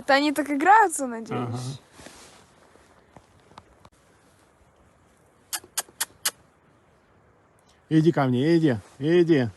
Это они так играются, надеюсь? Ага. Иди ко мне, иди, иди.